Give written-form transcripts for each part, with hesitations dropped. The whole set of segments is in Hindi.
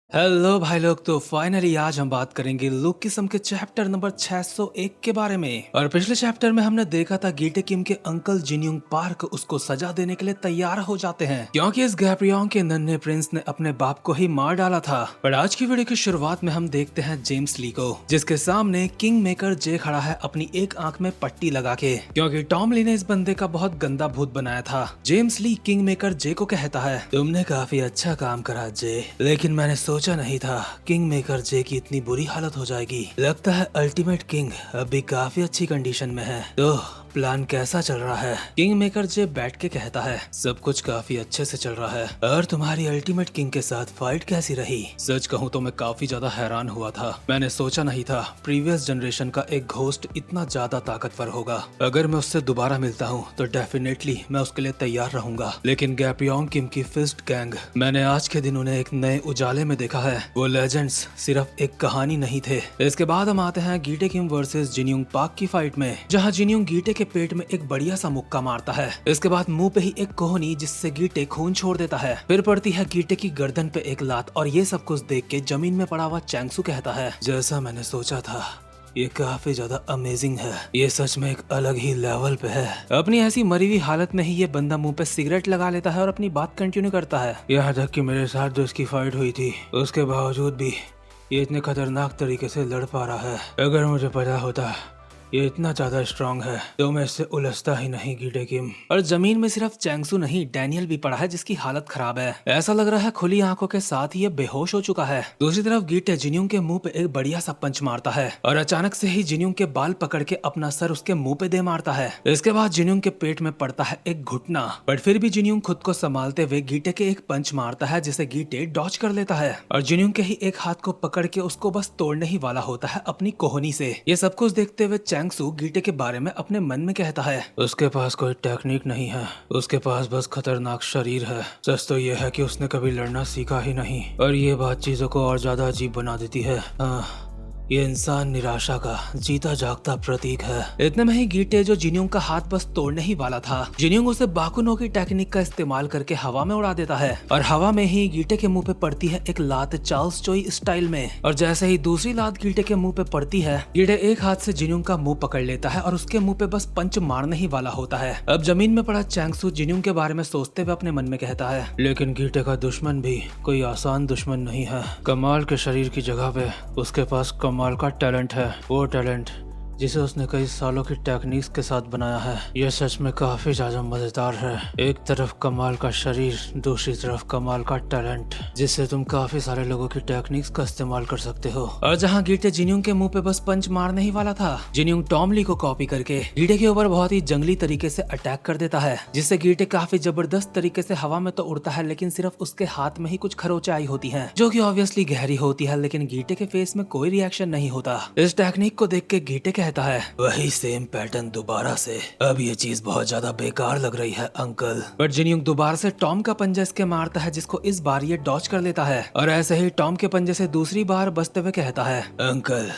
हेलो भाई लोग। तो फाइनली आज हम बात करेंगे लुक किस्म के चैप्टर नंबर 601 के बारे में। और पिछले चैप्टर में हमने देखा था गीटे किम के अंकल जिनयुंग पार्क उसको सजा देने के लिए तैयार हो जाते हैं क्योंकि इस गैब्रियोंग के नन्हे प्रिंस ने अपने बाप को ही मार डाला था। पर आज की वीडियो की शुरुआत में हम देखते हैं जेम्स ली को, जिसके सामने किंग मेकर जे खड़ा है अपनी एक आंख में पट्टी लगा के, क्योंकि टॉम ली ने इस बंदे का बहुत गंदा भूत बनाया था। जेम्स ली किंग मेकर जे को कहता है, तुमने काफी अच्छा काम करा जे, लेकिन मैंने सोचा नहीं था किंग मेकर जे की इतनी बुरी हालत हो जाएगी। लगता है अल्टीमेट किंग अभी काफी अच्छी कंडीशन में है। तो प्लान कैसा चल रहा है? किंग मेकर जे बैठ के कहता है, सब कुछ काफी अच्छे से चल रहा है। और तुम्हारी अल्टीमेट किंग के साथ फाइट कैसी रही? सच कहूँ तो मैं काफी ज्यादा हैरान हुआ था। मैंने सोचा नहीं था प्रीवियस जनरेशन का एक घोस्ट इतना ज्यादा ताकतवर होगा। अगर मैं उससे दोबारा मिलता हूँ तो डेफिनेटली मैं उसके लिए तैयार रहूंगा। लेकिन गैप्रियोंग किम की फिस्ट गैंग, मैंने आज के दिन उन्हें एक नए उजाले में देखा है। वो लेजेंड्स सिर्फ एक कहानी नहीं थे। इसके बाद हम आते हैं गीटे किम वर्सेस जिनयुंग पार्क की फाइट में, जहाँ जिनयुंग गीटे के पेट में एक बढ़िया सा मुक्का मारता है। इसके बाद मुंह पे ही एक कोहनी जिससे गीटे खून छोड़ देता है। फिर पड़ती है गीटे की गर्दन पे एक लात। और ये सब कुछ देख के जमीन में पड़ा हुआ चैंगसू कहता है, जैसा मैंने सोचा था ये काफी ज्यादा अमेजिंग है। ये सच में एक अलग ही लेवल पे है। अपनी ऐसी मरी हुई हालत में ही ये बंदा मुंह पे सिगरेट लगा लेता है और अपनी बात कंटिन्यू करता है। यहाँ तक कि मेरे साथ जो इसकी फाइट हुई थी उसके बावजूद भी ये इतने खतरनाक तरीके से लड़ पा रहा है। अगर मुझे पता होता ये इतना ज्यादा स्ट्रांग है तो मैं इससे उलझता ही नहीं गीटे किम। और जमीन में सिर्फ चैंगसू नहीं, डैनियल भी पड़ा है जिसकी हालत खराब है। ऐसा लग रहा है खुली आंखों के साथ ही ये बेहोश हो चुका है। दूसरी तरफ गीटे जिनयुंग के मुंह पे एक बढ़िया सा पंच मारता है और अचानक से ही जिनयुंग के बाल पकड़ के अपना सर उसके मुंह पे दे मारता है। इसके बाद जिनयुंग के पेट में पड़ता है एक घुटना, बट फिर भी जिनयुंग खुद को संभालते हुए गीटे के एक पंच मारता है जिसे गीटे डॉज कर लेता है। और जिनयुंग के ही एक हाथ को पकड़ के उसको बस तोड़ने ही वाला होता है अपनी कोहनी से। ये सब कुछ देखते हुए चैंगसू गीटे के बारे में अपने मन में कहता है, उसके पास कोई टेक्निक नहीं है, उसके पास बस खतरनाक शरीर है। सच तो ये है कि उसने कभी लड़ना सीखा ही नहीं, और ये बात चीजों को और ज्यादा अजीब बना देती है। ये इंसान निराशा का जीता जागता प्रतीक है। इतने में ही गीटे जो जिनयुंग का हाथ बस तोड़ने ही वाला था, जिनयुंग उसे बाकुनो की टेक्निक का इस्तेमाल करके हवा में उड़ा देता है। और हवा में ही गीटे के मुंह पे पड़ती है एक लात चार्ल्स चोई स्टाइल में। और जैसे ही दूसरी लात गीटे के मुंह पे पड़ती है, गीटे एक हाथ से जिनयुंग का मुंह पकड़ लेता है और उसके मुंह पे बस पंच मारने ही वाला होता है। अब जमीन में पड़ा चैंगसू जिनयुंग के बारे में सोचते हुए अपने मन में कहता है, लेकिन गीटे का दुश्मन भी कोई आसान दुश्मन नहीं है। कमाल के शरीर की जगह पे उसके पास कमाल का टैलेंट है। वो टैलेंट जिसे उसने कई सालों की टेक्निक्स के साथ बनाया है। यह सच में काफी ज्यादा मजेदार है। एक तरफ कमाल का शरीर, दूसरी तरफ कमाल का टैलेंट, जिससे तुम काफी सारे लोगों की टेक्निक्स का इस्तेमाल कर सकते हो। और जहाँ गीटे जिनयुंग के मुंह पे बस पंच मारने ही वाला था, जिनयुंग टॉम ली को कॉपी करके गीटे के ऊपर बहुत ही जंगली तरीके से अटैक कर देता है, जिससे गीटे काफी जबरदस्त तरीके से हवा में तो उड़ता है, लेकिन सिर्फ उसके हाथ में ही कुछ खरोंचे आई होती है जो की ऑब्वियसली गहरी होती है। लेकिन गीटे के फेस में कोई रिएक्शन नहीं होता। इस टेक्निक को देख के गीटे कहता है, वही सेम पैटर्न दोबारा से। अब ये चीज बहुत ज्यादा बेकार लग रही है अंकल। बट जिनयुंग दोबारा से टॉम का पंजा इसके मारता है, जिसको इस बार ये डॉज कर लेता है। और ऐसे ही टॉम के पंजे से दूसरी बार बचते हुए कहता है, अंकल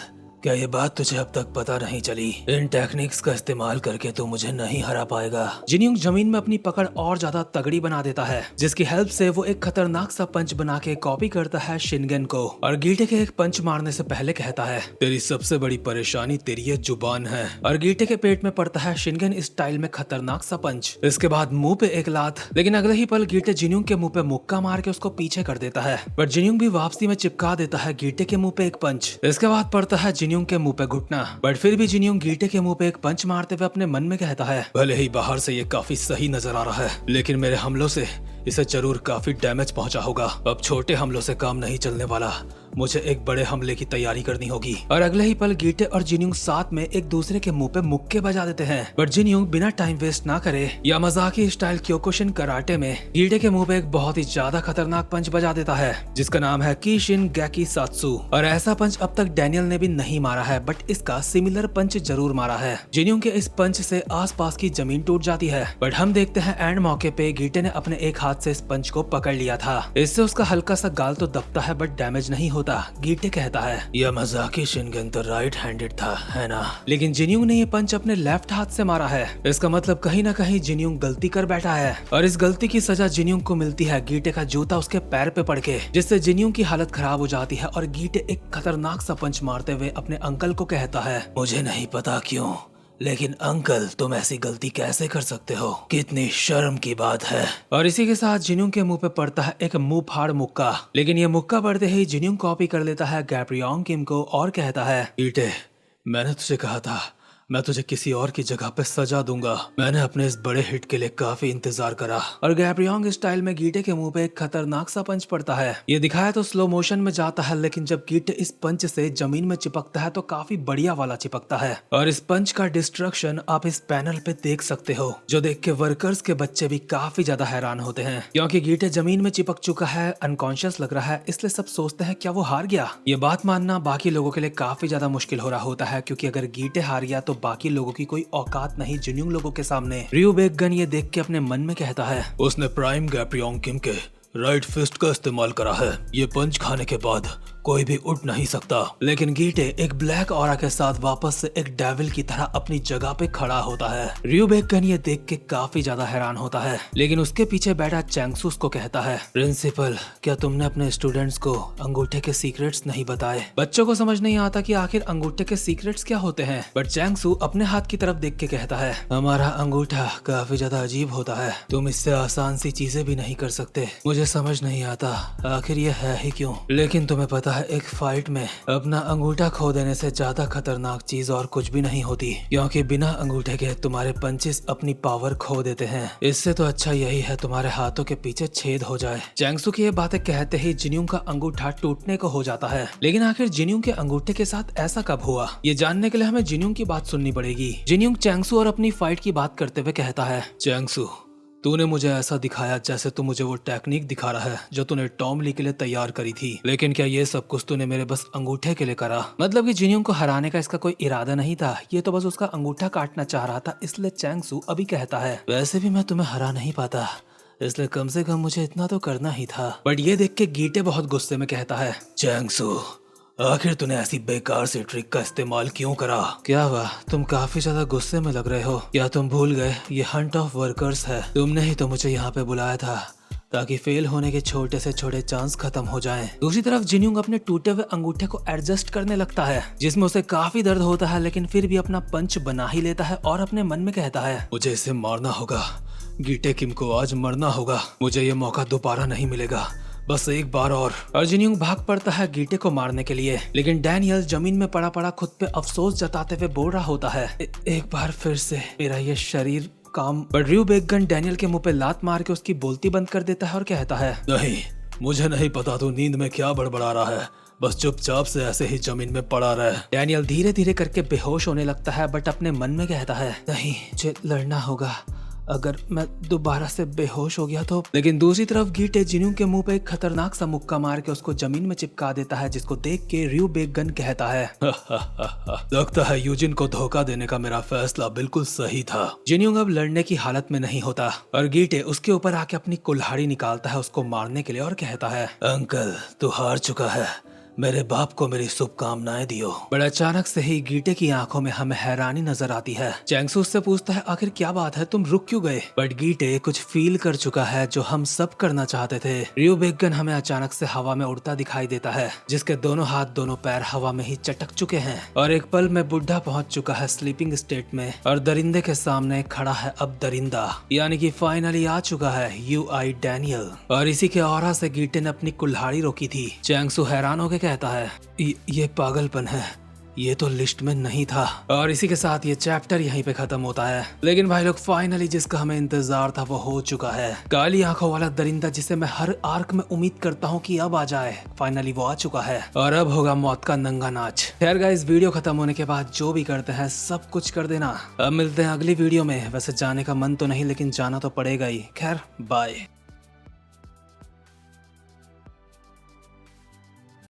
क्या ये बात तुझे अब तक पता नहीं चली? इन टेक्निक्स का इस्तेमाल करके तू मुझे नहीं हरा पाएगा। जिनयुंग जमीन में अपनी पकड़ और ज्यादा तगड़ी बना देता है, जिसकी हेल्प से वो एक खतरनाक सा पंच बना के कॉपी करता है शिनगन को। और गीटे के एक पंच मारने से पहले कहता है, तेरी सबसे बड़ी परेशानी तेरी ये जुबान है। और गीटे के पेट में पड़ता है शिनगन स्टाइल में खतरनाक सा पंच। इसके बाद मुंह पे एक लात, लेकिन अगले ही पल गीटे जिनयुंग के मुंह पे मुक्का मार के उसको पीछे कर देता है। बट जिनयुंग भी वापसी में चिपका देता है गीटे के मुंह पे एक पंच। इसके बाद पड़ता है जिनयुंग के मुंह पे घुटना। बट फिर भी जिनयुंग गीटे के मुंह पे एक पंच मारते हुए अपने मन में कहता है, भले ही बाहर से ये काफी सही नजर आ रहा है, लेकिन मेरे हमलों से इसे जरूर काफी डैमेज पहुंचा होगा। अब छोटे हमलों से काम नहीं चलने वाला, मुझे एक बड़े हमले की तैयारी करनी होगी। और अगले ही पल गीटे और जिनयुंग साथ में एक दूसरे के मुंह पे मुक्के बजा देते हैं। बट जिनयुंग बिना टाइम वेस्ट ना करे यामाज़ाकी स्टाइल क्योकुशिन कराटे में गीटे के मुंह पे एक बहुत ही ज्यादा खतरनाक पंच बजा देता है, जिसका नाम है कीशिन गैकी सात्सु। और ऐसा पंच अब तक डैनियल ने भी नहीं मारा है, बट इसका सिमिलर पंच जरूर मारा है। जिनयुंग के इस पंच से आसपास की जमीन टूट जाती है। बट हम देखते हैं एंड मौके पे गीटे ने अपने एक हाथ से इस पंच को पकड़ लिया था। इससे उसका हल्का सा गाल तो दबता है, बट डैमेज नहीं होता पता, गीटे कहता है यामाज़ाकी शिनगन तो राइट हैंडेड था, है ना? लेकिन जिन्यूंग ने ये पंच अपने लेफ्ट हाथ से मारा है। इसका मतलब कहीं ना कहीं जिन्यूंग गलती कर बैठा है और इस गलती की सजा जिन्यूंग को मिलती है गीटे का जूता उसके पैर पे पड़ के, जिससे जिन्यूंग की हालत खराब हो जाती है और गीटे एक खतरनाक सा पंच मारते हुए अपने अंकल को कहता है, मुझे नहीं पता क्यों, लेकिन अंकल तुम ऐसी गलती कैसे कर सकते हो, कितनी शर्म की बात है। और इसी के साथ जिन्यूंग के मुंह पे पड़ता है एक मुंह फाड़ मुक्का, लेकिन ये मुक्का पड़ते ही जिन्यूंग कॉपी कर लेता है गैब्रियोंग किम को और कहता है, गीटे मैंने तुझे कहा था मैं तुझे किसी और की जगह पे सजा दूंगा। मैंने अपने इस बड़े हिट के लिए काफी इंतजार करा। और गैब्रियोंग स्टाइल में गीटे के मुंह पे एक खतरनाक सा पंच पड़ता है। ये दिखाया तो स्लो मोशन में जाता है, लेकिन जब गीटे इस पंच से जमीन में चिपकता है तो काफी बढ़िया वाला चिपकता है। और इस पंच का डिस्ट्रक्शन आप इस पैनल पे देख सकते हो, जो देख के वर्कर्स के बच्चे भी काफी ज्यादा हैरान होते हैं, क्योंकि गीटे जमीन में चिपक चुका है, अनकॉन्शियस लग रहा है, इसलिए सब सोचते हैं क्या वो हार गया। ये बात मानना बाकी लोगों के लिए काफी ज्यादा मुश्किल हो रहा होता है, क्योंकि अगर गीटे हार गया तो बाकी लोगों की कोई औकात नहीं जिन्यूंग लोगों के सामने। रयू बेकगन ये देख के अपने मन में कहता है, उसने प्राइम गैब्रियोंग किम के राइट फिस्ट का इस्तेमाल करा है। ये पंच खाने के बाद कोई भी उठ नहीं सकता। लेकिन गीटे एक ब्लैक ऑरा के साथ वापस से एक डेविल की तरह अपनी जगह पे खड़ा होता है। रयू बेकगन ये देख के काफी ज्यादा हैरान होता है, लेकिन उसके पीछे बैठा चैंगसू उसको कहता है, प्रिंसिपल क्या तुमने अपने स्टूडेंट्स को अंगूठे के सीक्रेट्स नहीं बताए? बच्चों को समझ नहीं आता कि आखिर अंगूठे के सीक्रेट्स क्या होते हैं, बट चैंगसू अपने हाथ की तरफ देख के कहता है, हमारा अंगूठा काफी ज्यादा अजीब होता है, तुम इससे आसान सी चीजें भी नहीं कर सकते। मुझे समझ नहीं आता आखिर ये है ही क्यों, लेकिन तुम्हें पता है एक फाइट में अपना अंगूठा खो देने से ज्यादा खतरनाक चीज और कुछ भी नहीं होती, क्योंकि बिना अंगूठे के तुम्हारे पंचेस अपनी पावर खो देते हैं। इससे तो अच्छा यही है तुम्हारे हाथों के पीछे छेद हो जाए। चैंगसू की ये बातें कहते ही जिन्यूंग का अंगूठा टूटने को हो जाता है, लेकिन आखिर जिन्यूंग के अंगूठे के साथ ऐसा कब हुआ, ये जानने के लिए हमें जिन्यूंग की बात सुननी पड़ेगी। जिन्यूंग चैंगसू और अपनी फाइट की बात करते हुए कहता है, चैंगसू तूने मुझे ऐसा दिखाया जैसे तू मुझे वो टेक्निक दिखा रहा है जो तूने टॉम ली के लिए तैयार करी थी, लेकिन क्या ये सब कुछ तूने मेरे बस अंगूठे के लिए करा? मतलब कि जिन्यूंग को हराने का इसका कोई इरादा नहीं था, ये तो बस उसका अंगूठा काटना चाह रहा था। इसलिए चैंगसू अभी कहता है, वैसे भी मैं तुम्हें हरा नहीं पाता, इसलिए कम से कम मुझे इतना तो करना ही था। बट ये देख के गीटे बहुत गुस्से में कहता है, चैंगसू आखिर तूने ऐसी बेकार सी ट्रिक का इस्तेमाल क्यों करा? क्या हुआ, तुम काफी ज्यादा गुस्से में लग रहे हो? क्या तुम भूल गए ये हंट ऑफ वर्कर्स है? तुमने ही तो मुझे यहाँ पे बुलाया था ताकि फेल होने के छोटे से छोटे चांस खत्म हो जाएं। दूसरी तरफ जिन्यूंग अपने टूटे हुए अंगूठे को एडजस्ट करने लगता है, जिसमें उसे काफी दर्द होता है, लेकिन फिर भी अपना पंच बना ही लेता है और अपने मन में कहता है, मुझे इसे मारना होगा, गीटे किम को आज मरना होगा, मुझे ये मौका दोबारा नहीं मिलेगा, बस एक बार और। जिन्यूंग भाग पड़ता है गीटे को मारने के लिए, लेकिन डैनियल जमीन में पड़ा पड़ा खुद पे अफसोस जताते हुए बोल रहा होता है, एक बार फिर से मेरा ये शरीर काम। बट रयू बेकगन डैनियल के मुंह पे लात मार के उसकी बोलती बंद कर देता है और कहता है, नहीं मुझे नहीं पता तू नींद में क्या बड़बड़ा रहा है, बस चुपचाप से ऐसे ही जमीन में पड़ा रहे। डैनियल धीरे धीरे करके बेहोश होने लगता है, बट अपने मन में कहता है, नहीं मुझे लड़ना होगा, अगर मैं दोबारा से बेहोश हो गया तो। लेकिन दूसरी तरफ गीटे जिन्यूंग के मुंह पे एक खतरनाक सा मुक्का मार के उसको जमीन में चिपका देता है, जिसको देख के रयू बेकगन कहता है, लगता है यूजिन को धोखा देने का मेरा फैसला बिल्कुल सही था। जिन्यूंग अब लड़ने की हालत में नहीं होता और गीटे उसके ऊपर आके अपनी कुल्हाड़ी निकालता है उसको मारने के लिए और कहता है, अंकल तू हार चुका है, मेरे बाप को मेरी शुभकामनाएं दियो। बड़ा अचानक से ही गीटे की आंखों में हमें हैरानी नजर आती है। चैंगसू उससे पूछता है, आखिर क्या बात है, तुम रुक क्यों गए? बट गीटे कुछ फील कर चुका है जो हम सब करना चाहते थे। रयू बेकगन हमें अचानक से हवा में उड़ता दिखाई देता है, जिसके दोनों हाथ दोनों पैर हवा में ही चटक चुके हैं और एक पल में बुढ़ा पहुंच चुका है स्लीपिंग स्टेट में और दरिंदे के सामने खड़ा है अब दरिंदा, यानी कि फाइनली आ चुका है UI डैनियल। और इसी के ऑरा से गीटे ने अपनी कुल्हाड़ी रोकी थी। चैंगसू हैरान होकर कहता है, ये पागलपन है, ये तो लिस्ट में नहीं था। और इसी के साथ ये चैप्टर यहीं पे खत्म होता है। लेकिन भाई लोग फाइनली जिसका हमें इंतजार था वो हो चुका है। काली आंखों वाला दरिंदा जिसे मैं हर आर्क में उम्मीद करता हूँ कि अब आ जाए, फाइनली वो आ चुका है और अब होगा मौत का नंगा नाच। खैर गाइस, वीडियो खत्म होने के बाद जो भी करते हैं सब कुछ कर देना। अब मिलते हैं अगली वीडियो में। वैसे जाने का मन तो नहीं, लेकिन जाना तो पड़ेगा ही। खैर बाय।